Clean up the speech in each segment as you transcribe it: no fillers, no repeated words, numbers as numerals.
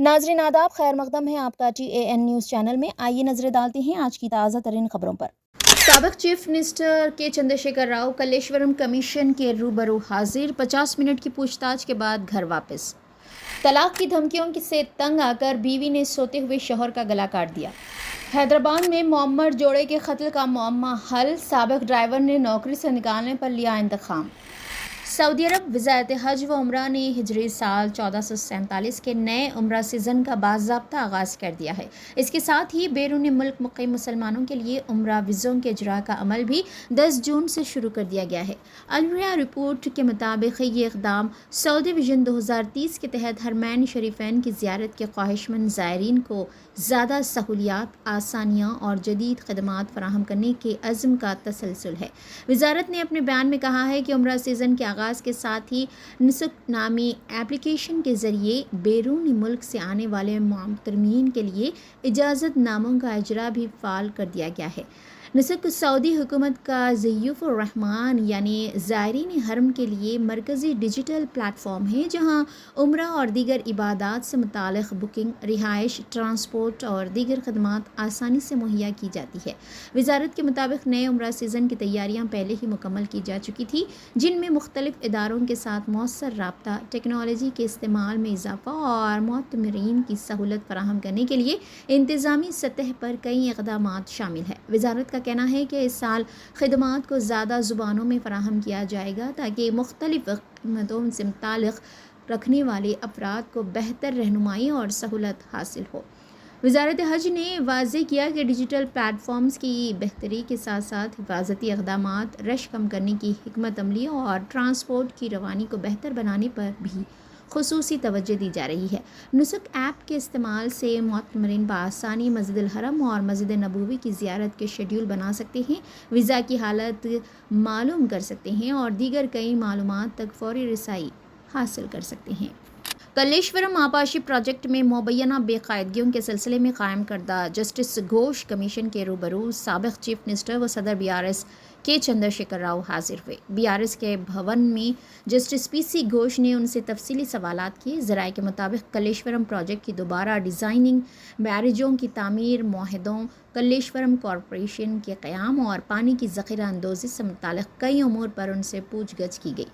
नाजरीन आदाब, खैर मकदम है आपका TAN न्यूज़ चैनल में। आइए नजरें डालते हैं आज की ताज़ा तरीन खबरों पर। साबिक चीफ मिनिस्टर के चंद्रशेखर राव कलेश्वरम कमीशन के रूबरू हाजिर, 50 मिनट की पूछताछ के बाद घर वापस। तलाक की धमकियों से तंग आकर बीवी ने सोते हुए शौहर का गला काट दिया। हैदराबाद में मोहम्मद जोड़े के कत्ल का मुअम्मा हल, साबिक ड्राइवर ने नौकरी से निकालने पर लिया इंतकाम। सऊदी अरब वज़ारत हज व उम्रा ने हिजरी साल 1447 के नए उम्रा सीज़न का बाज़ाब्ता आगाज़ कर दिया है। इसके साथ ही बैरून मुल्क मुक़ीम मुसलमानों के लिए उम्रा वीज़ों के इजरा का अमल भी 10 जून से शुरू कर दिया गया है। अलमिया रिपोर्ट के मुताबिक ये इक़दाम सऊदी विजन 2030 के तहत हरमैन शरीफैन की ज़ियारत के ख्वाहिशमंद ज़ायरीन को ज़्यादा सहूलियात, आसानियाँ और जदीद खदमात फ़राहम करने के अज़्म का तसलसल है। वज़ारत ने अपने बयान में कहा है कि उम्रा सीज़न के आगाज़ के साथ ही नुस्ख नामी एप्लीकेशन के ज़रिए बैरून मुल्क से आने वाले मुहतरमीन के लिए इजाज़त नामों का इजरा भी फ़ाल कर दिया गया है। नुस्ख सऊदी हुकूमत का ज़ियूफ़ुर रहमान यानी ज़ायरीन हरम के लिए मरकज़ी डिजिटल प्लेटफॉर्म है, जहाँ उम्रा और दीगर इबादात से मुताल्लिक़ बुकिंग, रिहाइश, ट्रांसपोर्ट और दीगर खदमात आसानी से मुहैया की जाती है। वज़ारत के मुताबिक नए उम्रा सीज़न की तैयारियाँ पहले ही मुकम्मल की जा चुकी थी, जिनमें मुख्तलिफ़ इदारों के साथ मौसर राब्ता, टेक्नोलॉजी के इस्तेमाल में इजाफ़ा और मुअतमिरीन की सहूलत फराहम करने के लिए इंतज़ामी सतह पर कई इक़दामात शामिल है। वज़ारत का कहना है कि इस साल खिदमात को ज़्यादा ज़ुबानों में फ़राहम किया जाएगा ताकि मुख्तलिफ़ कीमतों से मुताल्लिक़ रखने वाले अफराद को बेहतर रहनुमाई और सहूलत हासिल हो। वज़ारत हज ने वाज़ेह किया कि डिजिटल प्लेटफॉर्म्स की बेहतरी के साथ साथ हिफाजती इक़दामात, रश कम करने की हिकमत अमली और ट्रांसपोर्ट की रवानी को बेहतर बनाने पर भी खुसूसी तवज्जो दी जा रही है। नुस्ख ऐप के इस्तेमाल से मुअतमरीन बआसानी मस्जिदुल हरम और मस्जिद नबवी की ज़ियारत के शेड्यूल बना सकते हैं, वीज़ा की हालत मालूम कर सकते हैं और दीगर कई मालूमात तक फौरी रसाई हासिल कर सकते हैं। कलेश्वरम आबाशी प्रोजेक्ट में मुबैना बेकायदगियों के सिलसिले में कायम करदा जस्टिस घोष कमीशन के रूबरू साबिक चीफ मिनिस्टर व सदर BRS के चंद्रशेखर राव हाजिर हुए। BRS के भवन में जस्टिस PC घोष ने उनसे तफसीली सवालात किए। ज़राए के मुताबिक कलेश्वरम प्रोजेक्ट की दोबारा डिज़ाइनिंग, बैरेजों की तामीर, मुआहदों, कलेश्वरम कॉरपोरेशन के क़याम और पानी की ज़ख़ीरा अंदोज़ी से मुताल्लिक़ कई अमूर पर उनसे पूछगछ की गई।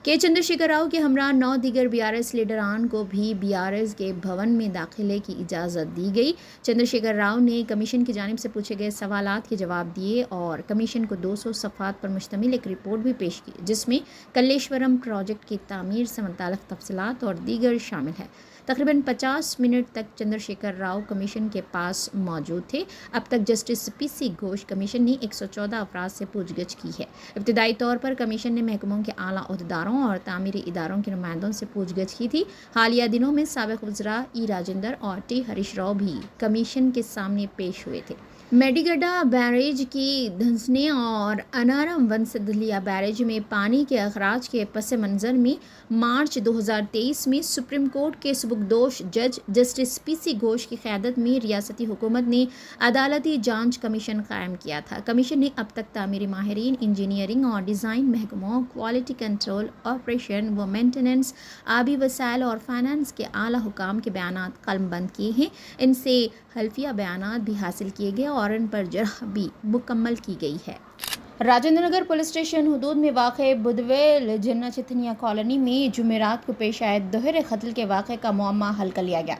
के चंद्रशेखर राव के हमरा 9 दीगर BRS लीडरान को भी BRS के भवन में दाखिले की इजाज़त दी गई। चंद्रशेखर राव ने कमीशन की जानिब से पूछे गए सवालात के जवाब दिए और कमीशन को 200 सफ़हात पर मुश्तमिल एक रिपोर्ट भी पेश की, जिसमें कलेश्वरम प्रोजेक्ट की तामीर से मुताल्लिक़ तफसीलात और दीगर शामिल है। तकरीबन 50 मिनट तक चंद्रशेखर राव कमीशन के पास मौजूद थे। अब तक जस्टिस PC घोष कमीशन ने 114 अफराद से पूछगछ की है। इब्तदाई तौर पर कमीशन ने महकमों के आला अहदेदारों और तामीरी इदारों के नुमाइंदों से पूछगछ की थी। हालिया दिनों में साबिक वज़रा E राजेंद्र और T हरीश राव भी कमीशन के सामने पेश हुए थे। मेडीगड्डा बैरेज की धंसने और अनारम वंसदलिया बैरेज में पानी के अखराज के पस मंज़र में मार्च 2023 में सुप्रीम कोर्ट के सबकदोश जज जस्टिस PC घोष की क़यादत में रियासती हुकूमत ने अदालती जांच कमीशन कायम किया था। कमीशन ने अब तक तामीरी माहिरीन, इंजीनियरिंग और डिज़ाइन महकमों, क्वालिटी कंट्रोल, ऑपरेशन व मेंटेनेंस, आबी वसाइल और फाइनेंस के आला हुकाम के बयानात कलमबंद किए हैं। इनसे हल्फिया बयानात भी हासिल किए गए और इन पर जरह भी मुकम्मल की गई है। राजेंद्र नगर पुलिस स्टेशन हदूद में वाक़े बुधवेल जिन्ना चिथनिया कॉलोनी में जुमेरात को पेश आए दोहरे कत्ल के वाक़े का मुअम्मा हल कर लिया गया।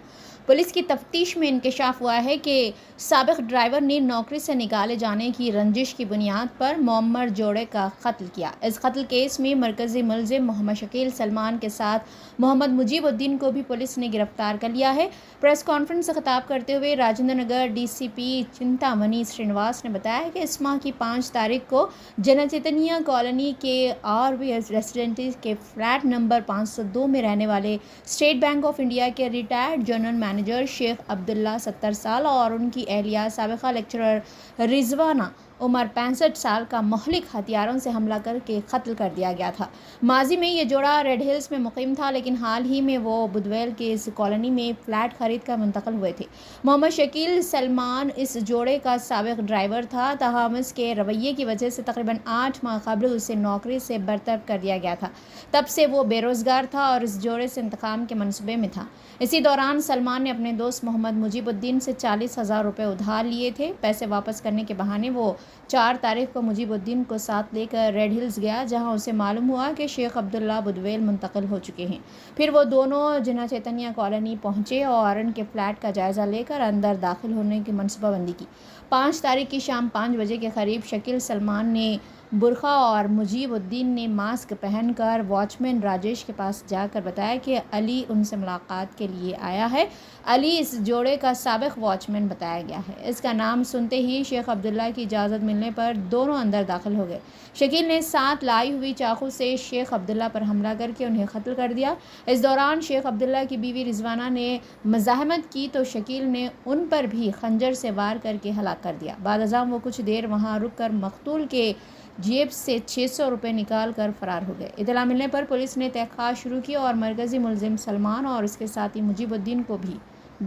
पुलिस की तफ्तीश में इंकशाफ हुआ है कि साबिक ड्राइवर ने नौकरी से निकाले जाने की रंजिश की बुनियाद पर मोहम्मद जोड़े का कत्ल किया। इस कत्ल केस में मरकज़ी मुलज़िम मोहम्मद शकील सलमान के साथ मोहम्मद मुजीबुद्दीन को भी पुलिस ने गिरफ्तार कर लिया है। प्रेस कॉन्फ्रेंस से खिताब करते हुए राजेंद्र नगर DCP चिंतामणि श्रीनिवास ने बताया कि इस माह की 5 तारीख को जना चैतन्या कॉलोनी के RVS रेसिडेंसी के फ्लैट नंबर 502 में रहने वाले स्टेट बैंक ऑफ इंडिया के retired general manager Sheikh Abdullah 70 साल और उनकी एहलिया साबिका लेक्चरर रिजवाना عمر 65 سال کا مہلک ہتھیاروں سے حملہ کر کے قتل کر دیا گیا تھا۔ ماضی میں یہ جوڑا ریڈ ہلز میں مقیم تھا، لیکن حال ہی میں وہ بدویل کے اس کالونی میں فلیٹ خرید کر منتقل ہوئے تھے۔ محمد شکیل سلمان اس جوڑے کا سابق ڈرائیور تھا، تاہم اس کے رویے کی وجہ سے تقریباً 8 ماہ قبل اسے نوکری سے برطرف کر دیا گیا تھا۔ تب سے وہ بے روزگار تھا اور اس جوڑے سے انتقام کے منصوبے میں تھا۔ اسی دوران سلمان نے اپنے دوست محمد مجیب الدین سے 40,000 روپے ادھار لیے تھے۔ پیسے واپس کرنے کے بہانے وہ 4 تاریخ کو مجیب الدین کو ساتھ لے کر ریڈ ہلز گیا، جہاں اسے معلوم ہوا کہ شیخ عبداللہ بدویل منتقل ہو چکے ہیں۔ پھر وہ دونوں جنا چیتنیہ کالونی پہنچے اور ان کے فلیٹ کا جائزہ لے کر اندر داخل ہونے کی منصوبہ بندی کی۔ 5 تاریخ کی شام 5 بجے کے قریب شکیل سلمان نے برقع اور مجیب الدین نے ماسک پہن کر واچ مین راجیش کے پاس جا کر بتایا کہ علی ان سے ملاقات کے لیے آیا ہے۔ علی اس جوڑے کا سابق واچ مین بتایا گیا ہے۔ اس کا نام سنتے ہی شیخ عبداللہ کی اجازت ملنے پر دونوں اندر داخل ہو گئے۔ شکیل نے ساتھ لائی ہوئی چاقو سے شیخ عبداللہ پر حملہ کر کے انہیں قتل کر دیا۔ اس دوران شیخ عبداللہ کی بیوی رضوانہ نے مزاحمت کی تو شکیل نے ان پر بھی خنجر سے وار کر کے ہلاک کر دیا۔ بعد ازاں وہ کچھ دیر وہاں رک کر مقتول کے جیب سے 600 روپے نکال کر فرار ہو گئے۔ اطلاع ملنے پر پولیس نے تحقیقات شروع کی اور مرکزی ملزم سلمان اور اس کے ساتھی مجیب الدین کو بھی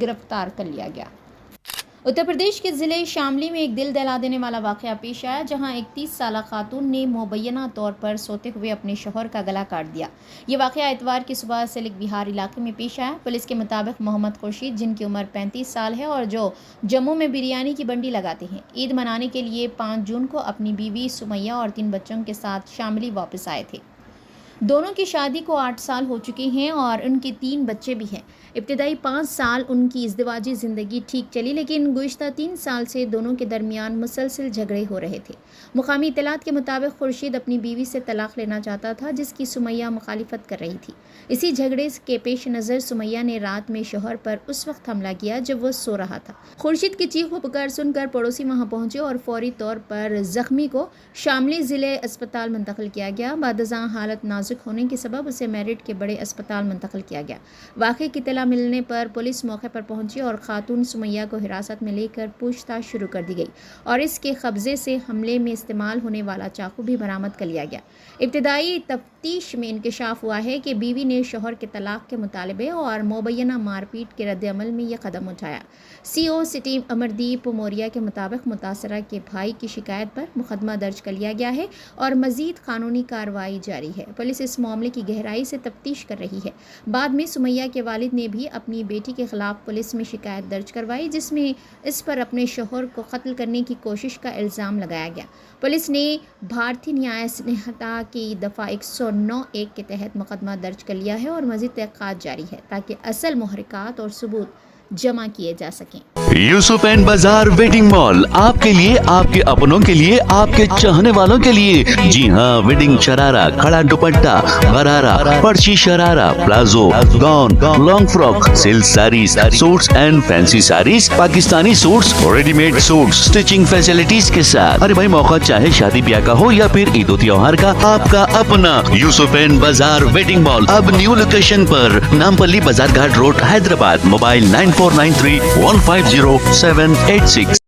گرفتار کر لیا گیا۔ اتر پردیش کے ضلع شاملی میں ایک دل دہلا دینے والا واقعہ پیش آیا، جہاں ایک 30 سالہ خاتون نے مبینہ طور پر سوتے ہوئے اپنے شوہر کا گلا کاٹ دیا۔ یہ واقعہ اتوار کی صبح سلک بہار علاقے میں پیش آیا۔ پولیس کے مطابق محمد خورشید، جن کی عمر 35 سال ہے اور جو جموں میں بریانی کی بنڈی لگاتے ہیں، عید منانے کے لیے 5 جون کو اپنی بیوی سمیہ اور 3 بچوں کے ساتھ شاملی واپس آئے تھے۔ دونوں کی شادی کو 8 سال ہو چکے ہیں اور ان کے 3 بچے بھی ہیں۔ ابتدائی 5 سال ان کی ازدواجی زندگی ٹھیک چلی، لیکن گزشتہ 3 سال سے دونوں کے درمیان مسلسل جھگڑے ہو رہے تھے۔ مقامی اطلاعات کے مطابق خورشید اپنی بیوی سے طلاق لینا چاہتا تھا، جس کی سمیہ مخالفت کر رہی تھی۔ اسی جھگڑے کے پیش نظر سمیہ نے رات میں شوہر پر اس وقت حملہ کیا جب وہ سو رہا تھا۔ خورشید کی چیخ و پکار سن کر پڑوسی وہاں پہنچے اور فوری طور پر زخمی کو شاملی ضلع اسپتال منتقل کیا گیا۔ بعد ازاں حالت نازک ہونے کے سبب اسے میرٹھ کے بڑے اسپتال منتقل کیا گیا۔ واقعے کی اطلاع ملنے پر پولیس موقع پر پہنچی اور خاتون سمیہ کو حراست میں لے کر پوچھ تاچھ شروع کر دی گئی اور اس کے قبضے سے حملے میں استعمال ہونے والا چاقو بھی برآمد کر لیا گیا۔ ابتدائی تفتیش میں انکشاف ہوا ہے کہ بیوی نے شوہر کے طلاق کے مطالبے اور مبینہ مار پیٹ کے رد عمل میں یہ قدم اٹھایا۔ سی او سٹی امردیپ موریہ کے مطابق متاثرہ کے بھائی کی شکایت پر مقدمہ درج کر لیا گیا ہے اور مزید قانونی کارروائی جاری ہے۔ پولیس اس معاملے کی گہرائی سے تفتیش کر رہی ہے۔ بعد میں سمیہ کے والد نے بھی اپنی بیٹی کے خلاف پولیس میں شکایت درج کروائی، جس میں اس پر اپنے شوہر کو قتل کرنے کی کوشش کا الزام لگایا گیا۔ پولیس نے بھارتی نیائے سنہتا کی دفعہ 109(1) کے تحت مقدمہ درج کر لیا ہے اور مزید تحقیقات جاری ہے تاکہ اصل محرکات اور ثبوت جمع کیے جا سکیں۔ یوسف اینڈ بازار ویڈنگ مال آپ کے لیے، آپ کے اپنوں کے لیے، آپ کے چاہنے والوں کے لیے۔ جی ہاں، ویڈنگ شرارہ، کھڑا دوپٹہ، غرارہ، پرچی sharara, palazzo, gown, long frock, silk saris, suits and fancy saris, Pakistani suits, ready made suits, stitching facilities کے ساتھ۔ ارے بھائی، موقع چاہے شادی بیاہ کا ہو یا پھر عید و تہوار کا، آپ کا اپنا یوسف اینڈ بازار ویڈنگ مال اب نیو لوکیشن پر، نامپلی بازار گھاٹ روڈ، حیدرآباد۔ موبائل 9493150786۔